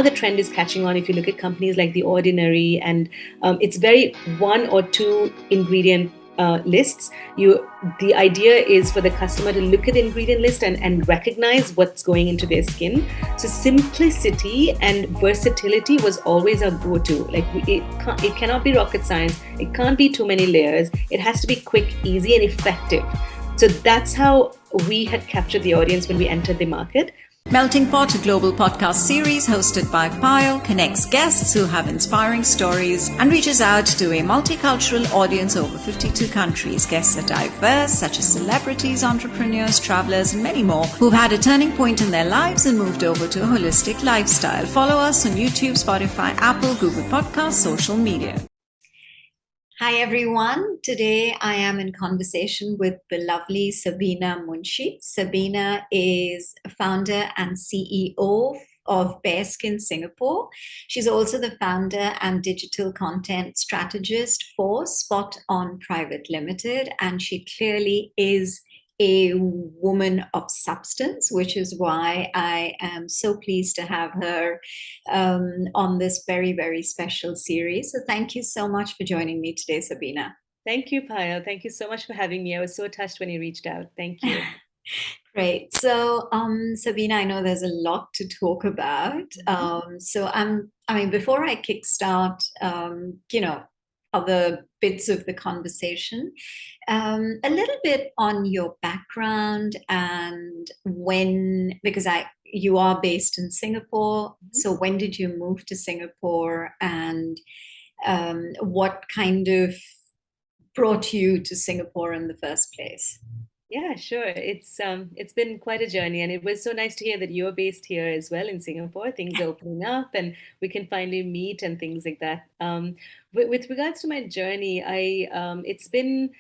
the trend is catching on. If you look at companies like The Ordinary, and it's very one or two ingredient lists. The idea is for the customer to look at the ingredient list and recognize what's going into their skin. So simplicity and versatility was always our go-to. Like it cannot be rocket science. It can't be too many layers. It has to be quick, easy, and effective. So that's how we had captured the audience when we entered the market. Melting Pot, a global podcast series hosted by Payal, connects guests who have inspiring stories and reaches out to a multicultural audience over 52 countries. Guests are diverse, such as celebrities, entrepreneurs, travelers, and many more who've had a turning point in their lives and moved over to a holistic lifestyle. Follow us on YouTube, Spotify, Apple, Google Podcasts, social media. Hi everyone. Today I am in conversation with the lovely Sabina Munshi. Sabina is founder and CEO of Bareskin Singapore. She's also the founder and digital content strategist for Spot On Private Limited, and she clearly is a woman of substance, which is why I am so pleased to have her on this very, very special series. So thank you so much for joining me today, Sabina. Thank you, Payal. Thank you so much for having me. I was so touched when you reached out. Thank you. Great. So, Sabina, I know there's a lot to talk about. Before I kickstart, other bits of the conversation, a little bit on your background and because you are based in Singapore. So when did you move to Singapore, and what kind of brought you to Singapore in the first place? Yeah, sure. It's been quite a journey, and it was so nice to hear that you're based here as well in Singapore. Things are opening up, and we can finally meet and things like that. With regards to my journey, it's been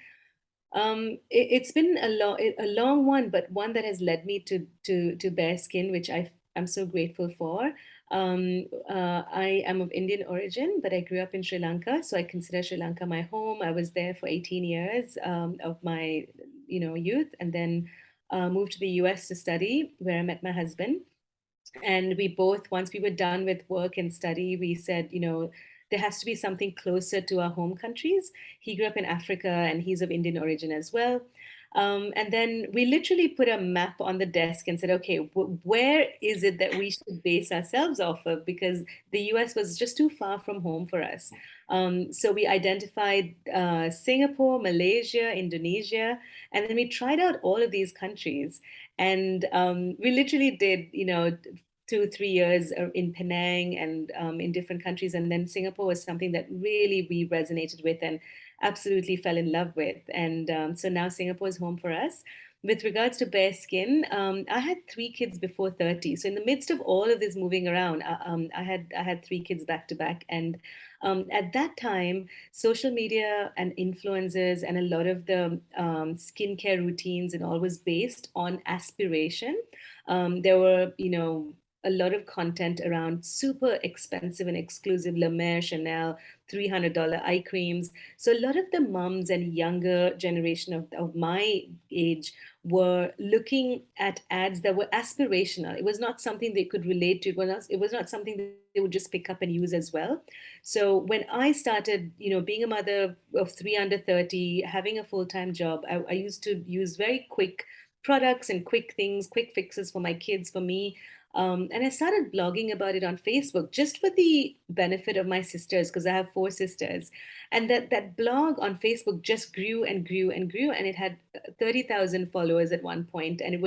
a long one, but one that has led me to Bearskin, which I'm so grateful for. I am of Indian origin, but I grew up in Sri Lanka, so I consider Sri Lanka my home. I was there for 18 years of my youth, and then moved to the US to study, where I met my husband. And we both, once we were done with work and study, we said, there has to be something closer to our home countries. He grew up in Africa, and he's of Indian origin as well. And then we literally put a map on the desk and said, okay, where is it that we should base ourselves off of? Because the US was just too far from home for us. So we identified Singapore, Malaysia, Indonesia, and then we tried out all of these countries. And we literally did, 2 3 years in Penang and in different countries. And then Singapore was something that really we resonated with and absolutely fell in love with. And so now Singapore is home for us. With regards to Bearskin, I had 3 kids before 30. So in the midst of all of this moving around, I had 3 kids back to back. And at that time, social media and influencers and a lot of the skincare routines and all was based on aspiration. There were, a lot of content around super expensive and exclusive La Mer, Chanel, $300 eye creams. So a lot of the mums and younger generation of my age were looking at ads that were aspirational. It was not something they could relate to. It was not something that they would just pick up and use as well. So when I started, being a mother of 3 under 30, having a full-time job, I used to use very quick products and quick things, quick fixes for my kids, for me. And I started blogging about it on Facebook just for the benefit of my sisters, because I have 4 sisters. And that blog on Facebook just grew and grew and grew. And it had 30,000 followers at one point. And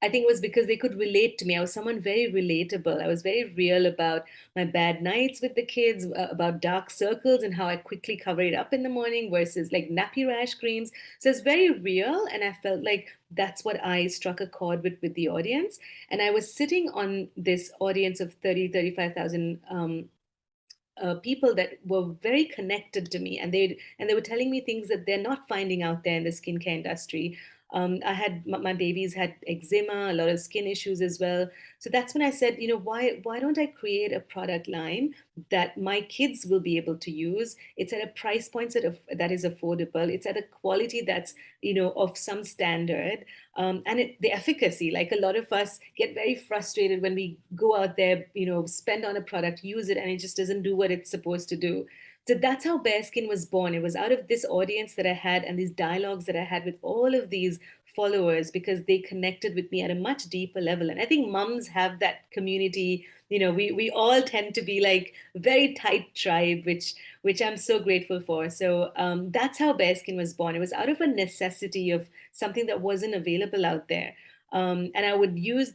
I think it was because they could relate to me. I was someone very relatable. I was very real about my bad nights with the kids, about dark circles and how I quickly cover it up in the morning versus like nappy rash creams. So it's very real. And I felt like that's what I struck a chord with the audience. And I was sitting on this audience of 35,000 people that were very connected to me, and they were telling me things that they're not finding out there in the skincare industry. I had my babies had eczema, a lot of skin issues as well. So that's when I said, why don't I create a product line that my kids will be able to use? It's at a price point that is affordable. It's at a quality that's of some standard, and the efficacy. Like, a lot of us get very frustrated when we go out there, spend on a product, use it, and it just doesn't do what it's supposed to do. So that's how Bearskin was born. It was out of this audience that I had and these dialogues that I had with all of these followers, because they connected with me at a much deeper level. And I think mums have that community. We all tend to be like very tight tribe, which I'm so grateful for. So that's how Bearskin was born. It was out of a necessity of something that wasn't available out there. And I would use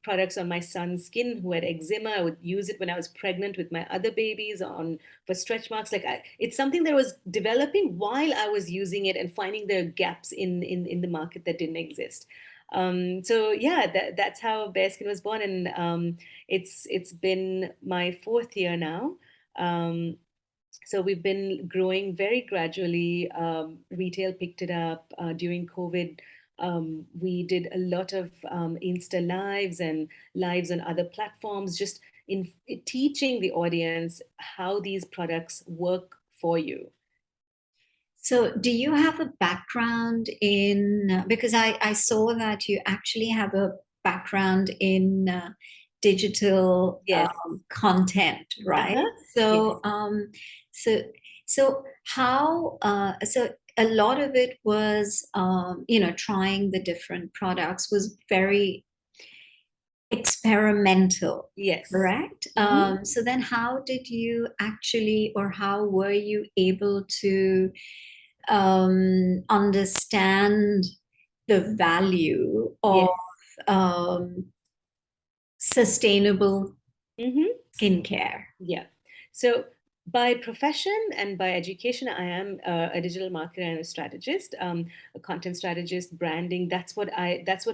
products on my son's skin who had eczema. I would use it when I was pregnant with my other babies on for stretch marks. It's something that was developing while I was using it and finding the gaps in the market that didn't exist. So yeah, that's how Bearskin was born, and it's been my fourth year now. Um, so we've been growing very gradually. Retail picked it up during COVID. We did a lot of Insta lives and lives on other platforms, just in teaching the audience how these products work for you. So, do you have a background in, because I saw that you actually have a background in digital Yes. content, right? Uh-huh. So, Yes. so, so so a lot of it was, trying the different products was very experimental, Yes. correct? Mhm. So then how did you actually, or how were you able to understand the value of Yes. um, sustainable Mhm. skincare? Yeah. So by profession and by education, I am a digital marketer and a strategist, a content strategist, branding. That's what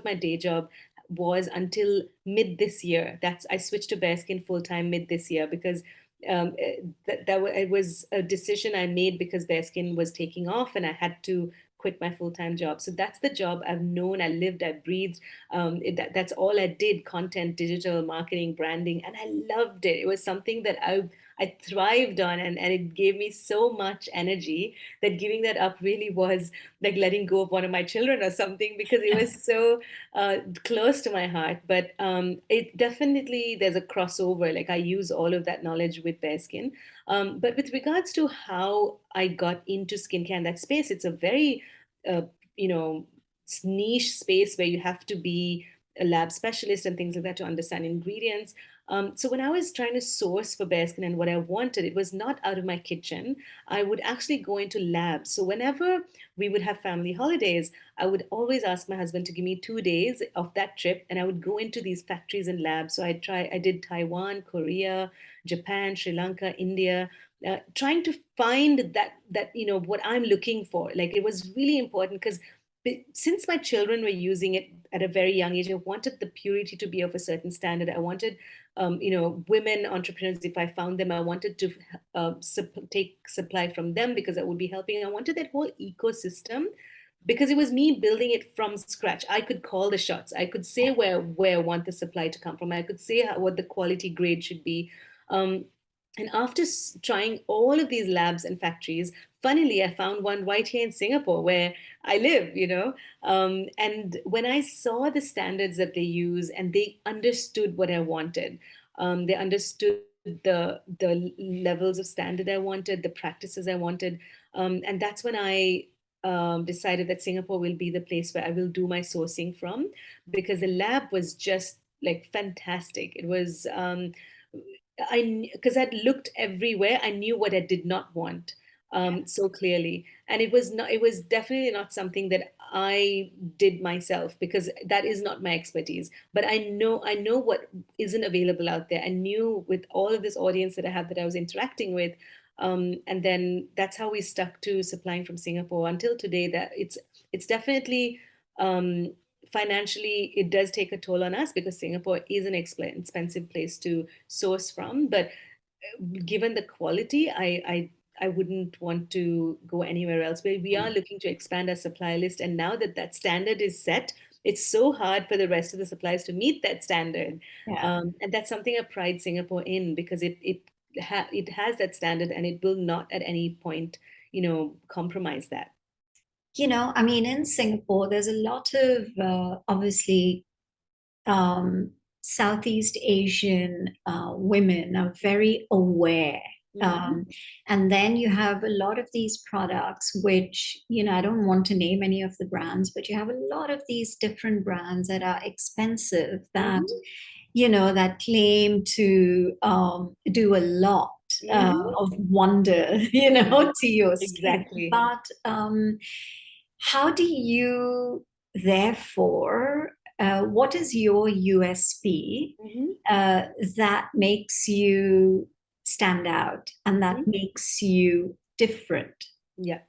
my day job was until mid this year. I switched to Bearskin full time mid this year, because it was a decision I made because Bearskin was taking off and I had to quit my full-time job. So that's the job I've known, I lived, I breathed. That's all I did: content, digital marketing, branding, and I loved it. It was something that I thrived on, and it gave me so much energy that giving that up really was like letting go of one of my children or something, because it was so close to my heart. But it definitely, there's a crossover. Like, I use all of that knowledge with Bearskin. But with regards to how I got into skincare in that space, it's a very uh, you know niche space where you have to be a lab specialist and things like that to understand ingredients. So when I was trying to source for Bearskin and what I wanted, it was not out of my kitchen. I would actually go into labs. So whenever we would have family holidays, I would always ask my husband to give me 2 days of that trip, and I would go into these factories and labs. So I did Taiwan, Korea, Japan, Sri Lanka, India, trying to find that what I'm looking for. Like, it was really important because since my children were using it at a very young age, I wanted the purity to be of a certain standard. I wanted, women entrepreneurs, if I found them, I wanted to take supply from them because I would be helping. I wanted that whole ecosystem because it was me building it from scratch. I could call the shots. I could say where I want the supply to come from. I could say what the quality grade should be. Um, and after trying all of these labs and factories, funnily, I found one right here in Singapore where I live, and when I saw the standards that they use, and they understood what I wanted, they understood the levels of standard I wanted, the practices I wanted, and that's when I decided that Singapore will be the place where I will do my sourcing from, because the lab was just like fantastic. It was because I'd looked everywhere, I knew what I did not want so clearly, and it was definitely not something that I did myself, because that is not my expertise. But I know what isn't available out there. I knew with all of this audience that I have, that I was interacting with, and then that's how we stuck to supplying from Singapore until today. That it's definitely um, financially, it does take a toll on us because Singapore is an expensive place to source from. But given the quality, I wouldn't want to go anywhere else. But we are looking to expand our supply list, and now that that standard is set, it's so hard for the rest of the suppliers to meet that standard. Yeah. And that's something I pride Singapore in, because it has that standard, and it will not at any point, compromise that. I mean, in Singapore, there's a lot of obviously Southeast Asian women are very aware. Hmm. Um, and then you have a lot of these products, which, I don't want to name any of the brands, but you have a lot of these different brands that are expensive that, Hmm. that claim to do a lot Hmm. of wonder, to your skin. Exactly. But how do you, therefore, what is your USP Hmm. that makes you stand out and that Hmm. makes you different? Yeah.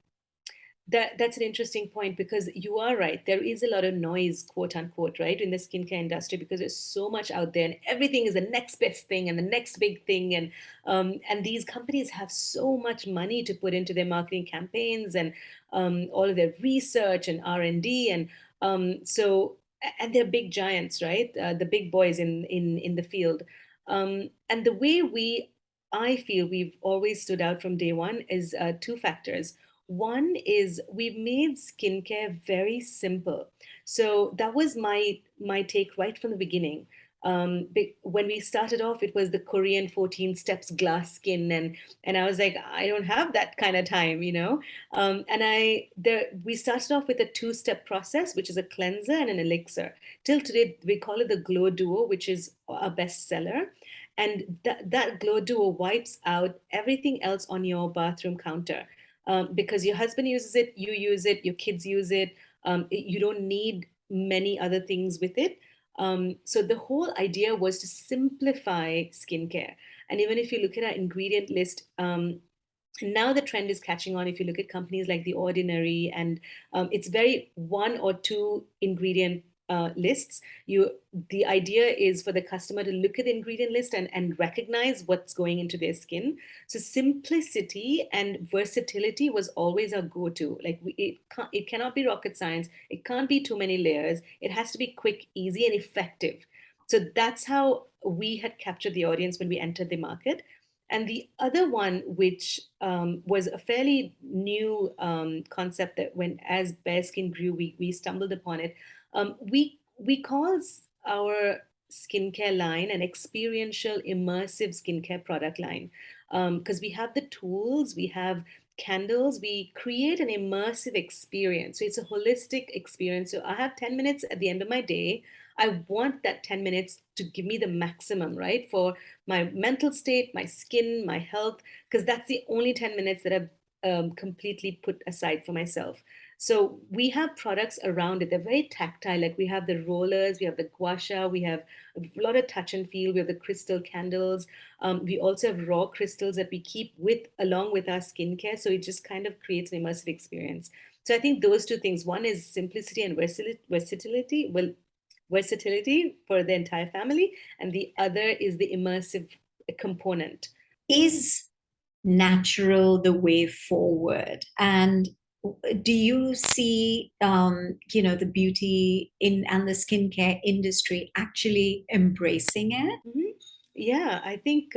That's an interesting point, because you are right. There is a lot of noise, quote unquote, right, in the skincare industry, because there's so much out there, and everything is the next best thing and the next big thing, and these companies have so much money to put into their marketing campaigns, and all of their research and R&D, and they're big giants, right? The big boys in the field, and the way I feel we've always stood out from day one is two factors. One is we've made skincare very simple. So that was my take right from the beginning. When we started off, it was the Korean 14 steps glass skin, and I was like, I don't have that kind of time. And we started off with a two-step process, which is a cleanser and an elixir. Till today, we call it the Glow Duo, which is a bestseller. And that Glow Duo wipes out everything else on your bathroom counter, because your husband uses it, you use it, your kids use it. You don't need many other things with it. So the whole idea was to simplify skincare. And even if you look at our ingredient list, now the trend is catching on. If you look at companies like The Ordinary, and it's very one or two ingredient lists. The idea is for the customer to look at the ingredient list and recognize what's going into their skin. So simplicity and versatility was always our go-to. Like it cannot be rocket science. It can't be too many layers. It has to be quick, easy, and effective. So that's how we had captured the audience when we entered the market. And the other one, which was a fairly new concept, that when as Bareskin grew, we stumbled upon it. We call our skincare line an experiential, immersive skincare product line, because we have the tools, we have candles, we create an immersive experience. So it's a holistic experience. So I have 10 minutes at the end of my day. I want that 10 minutes to give me the maximum, right? For my mental state, my skin, my health, because that's the only 10 minutes that I've completely put aside for myself. So we have products around it. They're very tactile. Like we have the rollers, we have the gua sha, we have a lot of touch and feel. We have the crystal candles. We also have raw crystals that we keep along with our skincare. So it just kind of creates an immersive experience. So I think those two things. One is simplicity and versatility. Well, versatility for the entire family, and the other is the immersive component. Is natural the way forward? And do you see, the beauty in and the skincare industry actually embracing it? Mhm. Yeah, I think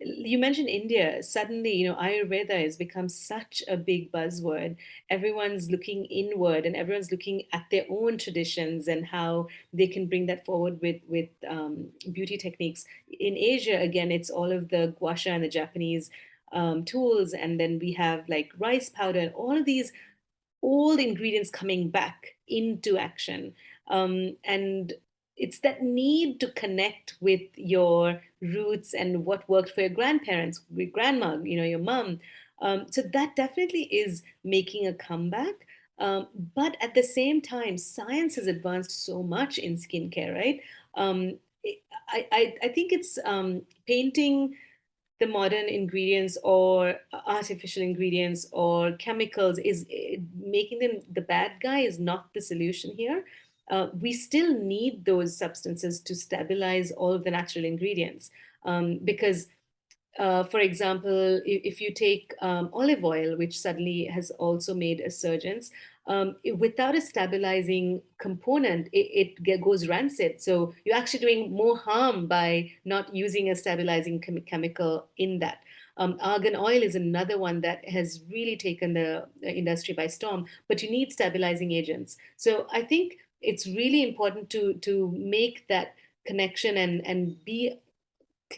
you mentioned India. Suddenly, Ayurveda has become such a big buzzword. Everyone's looking inward, and everyone's looking at their own traditions and how they can bring that forward with beauty techniques. In Asia, again, it's all of the gua sha and the Japanese tools, and then we have like rice powder and all of these old ingredients coming back into action. And it's that need to connect with your roots and what worked for your grandparents, your grandma, your mom. So that definitely is making a comeback. But at the same time, science has advanced so much in skincare, right? I think it's painting the modern ingredients or artificial ingredients or chemicals is making them the bad guy is not the solution here. We still need those substances to stabilize all of the natural ingredients, because For example, if you take olive oil, which suddenly has also made a surgence, without a stabilizing component, goes rancid. So you're actually doing more harm by not using a stabilizing chemical in that. Argan oil is another one that has really taken the industry by storm, but you need stabilizing agents. So I think it's really important to make that connection and be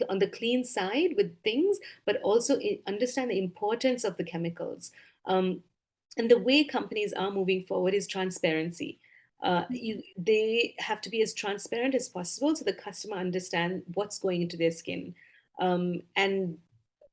on the clean side with things, but also understand the importance of the chemicals. And the way companies are moving forward is transparency. They have to be as transparent as possible so the customer understand what's going into their skin, and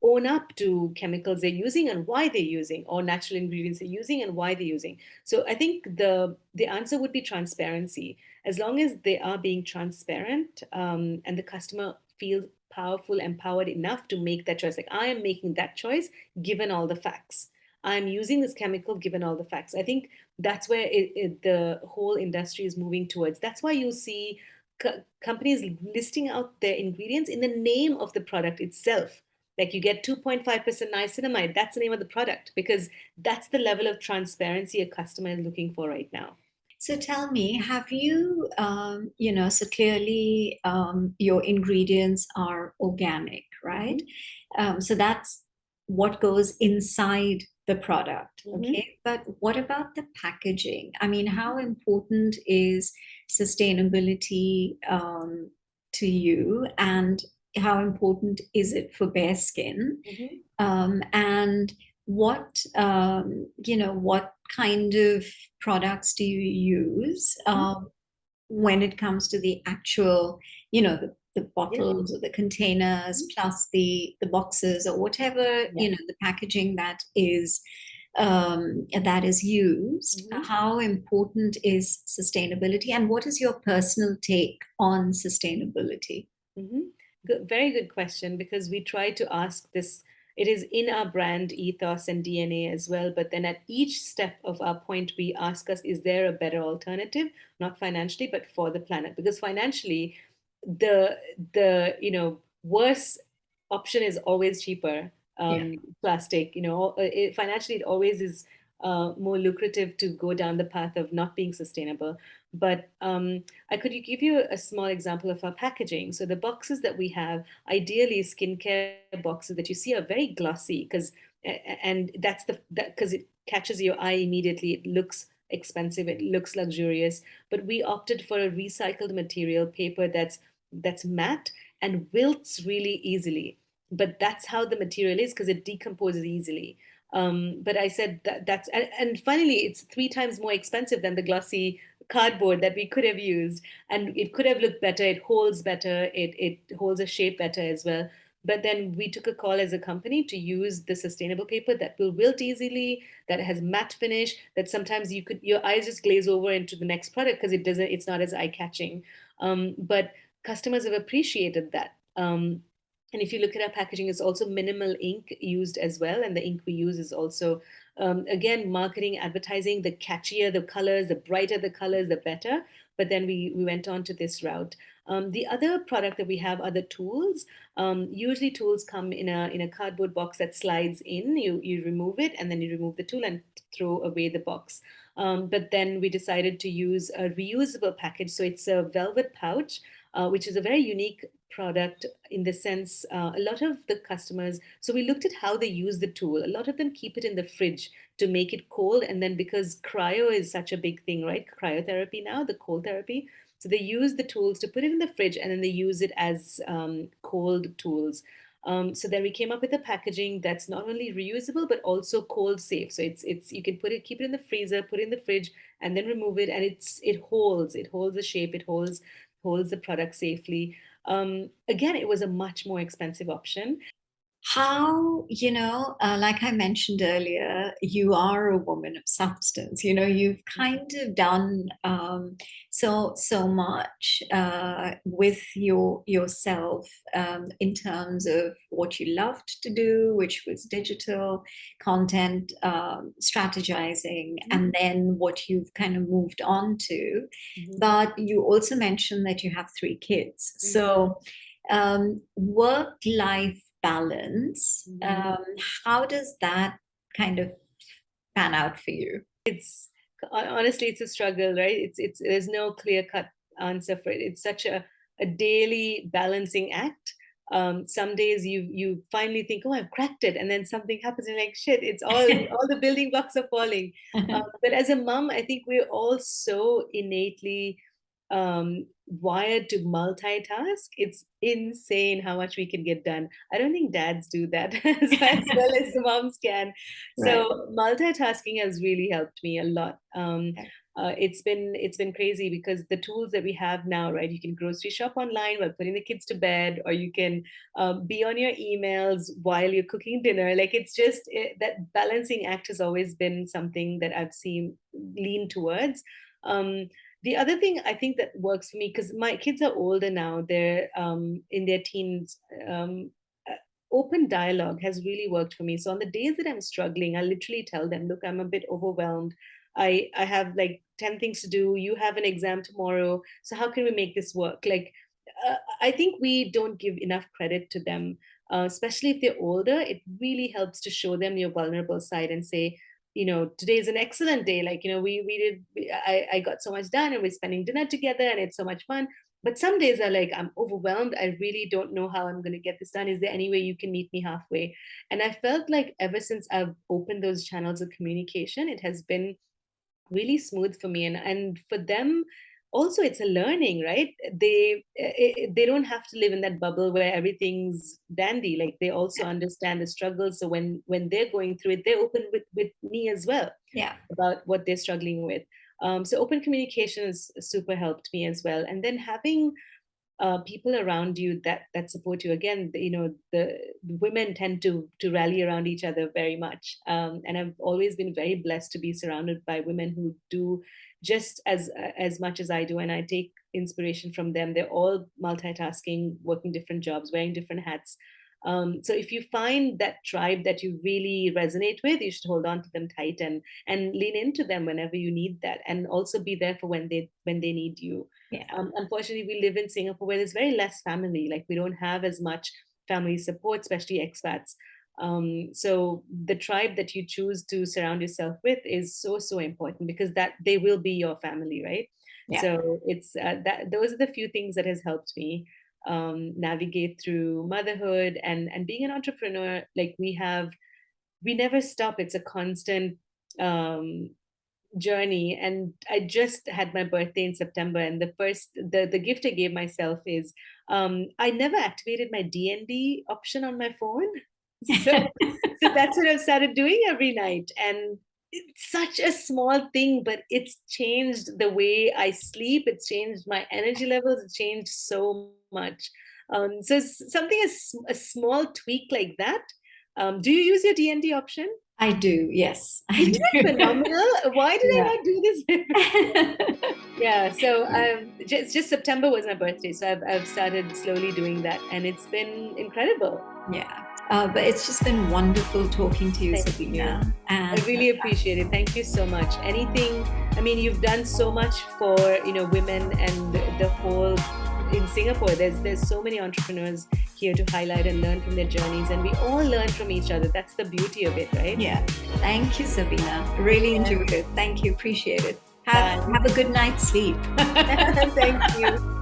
own up to chemicals they're using and why they're using, or natural ingredients they're using and why they're using. So I think the answer would be transparency. As long as they are being transparent, and the customer feels powerful, empowered enough to make that choice, like I am making that choice given all the facts. I'm using this chemical given all the facts. I think that's where the whole industry is moving towards. That's why you see companies listing out their ingredients in the name of the product itself. Like you get 2.5% niacinamide, that's the name of the product, because that's the level of transparency a customer is looking for right now. So tell me, have you, so clearly your ingredients are organic, right? Hmm. So that's what goes inside the product, Hmm. okay? But what about the packaging? I mean, how important is sustainability to you, and how important is it for Bearskin? Hmm. And what kind of products do you use Hmm. when it comes to the actual, the Yeah. bottles or the containers Mhm. plus the boxes or whatever, Yeah. the packaging that is used? Hmm. How important is sustainability, and what is your personal take on sustainability? Hmm. Good, very good question, because we try to ask this. It is in our brand ethos and DNA as well. But then at each step of our point, we ask us, is there a better alternative? Not financially, but for the planet. Because financially, the the worse option is always cheaper. Yeah. Plastic, financially, it always is more lucrative to go down the path of not being sustainable. But I could give you a small example of our packaging. So the boxes that we have, ideally skincare boxes that you see are very glossy, and that's that because it catches your eye immediately. It looks expensive, it looks luxurious, but we opted for a recycled material paper that's matte and wilts really easily. But that's how the material is because it decomposes easily. But I said and finally, it's 3 times more expensive than the glossy cardboard that we could have used, and it could have looked better. It holds better. It holds a shape better as well. But then we took a call as a company to use the sustainable paper that will wilt easily, that has matte finish, that sometimes your eyes just glaze over into the next product because it's not as eye catching. But customers have appreciated that. And if you look at our packaging, it's also minimal ink used as well. And the ink we use is also, again, marketing, advertising. The catchier the colors, the brighter the colors, the better. But then we went on to this route. The other product that we have are the tools. Usually, tools come in a cardboard box that slides in. You remove it, and then you remove the tool and throw away the box. But then we decided to use a reusable package. So it's a velvet pouch, which is a very unique product in the sense, a lot of the customers, so we looked at how they use the tool. A lot of them keep it in the fridge to make it cold, and then because cryo is such a big thing, right, cryotherapy now, the cold therapy, so they use the tools to put it in the fridge, and then they use it as cold tools. So then we came up with a packaging that's not only reusable but also cold safe. So it's you can keep it in the freezer, put it in the fridge, and then remove it, and it holds the shape, it holds the product safely. Again, it was a much more expensive option. How, like I mentioned earlier, you are a woman of substance. You've kind of done so much with yourself in terms of what you loved to do, which was digital content, strategizing, and then what you've kind of moved on to. Mhm. But you also mentioned that you have 3 kids. Mhm. So work life balance. Mhm. How does that kind of pan out for you? It's honestly, it's a struggle, right? It's there's no clear cut answer for it. It's such a daily balancing act. Some days you finally think, oh, I've cracked it, and then something happens, and you're like, shit, it's all the building blocks are falling. But as a mom, I think we're all so innately wired to multitask. It's insane how much we can get done. I don't think dads do that as well as moms can. Right. So multitasking has really helped me a lot. Okay. It's been crazy because the tools that we have now, right? You can grocery shop online while putting the kids to bed, or you can be on your emails while you're cooking dinner. Like it's just that balancing act has always been something that I've seen lean towards. Um, the other thing I think that works for me, because my kids are older now, they're in their teens. Uh, Open dialogue has really worked for me. So on the days that I'm struggling, I literally tell them, look, I'm a bit overwhelmed. I have like 10 things to do. You have an exam tomorrow. So how can we make this work? Like, I think we don't give enough credit to them, especially if they're older. It really helps to show them your vulnerable side and say, today is an excellent day. Like, I got so much done and we're spending dinner together and it's so much fun. But some days are like, I'm overwhelmed. I really don't know how I'm going to get this done. Is there any way you can meet me halfway? And I felt like ever since I've opened those channels of communication, it has been really smooth for me, and for them also. It's a learning, right? They don't have to live in that bubble where everything's dandy. Like they also understand the struggles, so when they're going through it, they're open with me as well Yeah. about what they're struggling with. So open communication has super helped me as well, and then having people around you that support you. Again, the women tend to rally around each other very much, and I've always been very blessed to be surrounded by women who do just as much as I do, and I take inspiration from them. They're all multitasking, working different jobs, wearing different hats. So if you find that tribe that you really resonate with, you should hold on to them tight and lean into them whenever you need that, and also be there for when they need you. Yeah. Unfortunately, we live in Singapore where there's very less family. Like we don't have as much family support, especially expats. So the tribe that you choose to surround yourself with is so important, because that they will be your family, right? Yeah. So it's that those are the few things that has helped me navigate through motherhood and being an entrepreneur. Like we never stop. It's a constant um, journey. And I just had my birthday in September, and the gift I gave myself is I never activated my DND option on my phone. So that's what I've started doing every night. And it's such a small thing, but it's changed the way I sleep. It's changed my energy levels. It's changed so much. So something as a small tweak like that. Do you use your DND option? I do. Yes, I Isn't do. it phenomenal? Why did I Yeah. not do this? Yeah, so just September was my birthday, so I've started slowly doing that, and it's been incredible. Yeah. But it's just been wonderful talking to you, Thank Sabina. you. And I really appreciate it. Thank you so much. Anything, I mean, you've done so much for women and the whole in Singapore. There's so many entrepreneurs here to highlight and learn from their journeys, and we all learn from each other. That's the beauty of it, right? yeah, thank you, Sabina. Really enjoyed it. Thank you. Appreciate it. Have a good night's sleep. Thank you.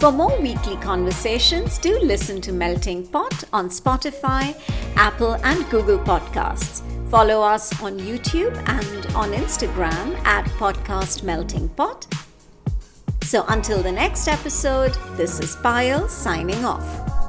For more weekly conversations, do listen to Melting Pot on Spotify, Apple, and Google Podcasts. Follow us on YouTube and on Instagram at Podcast Melting Pot. So until the next episode, this is Payal signing off.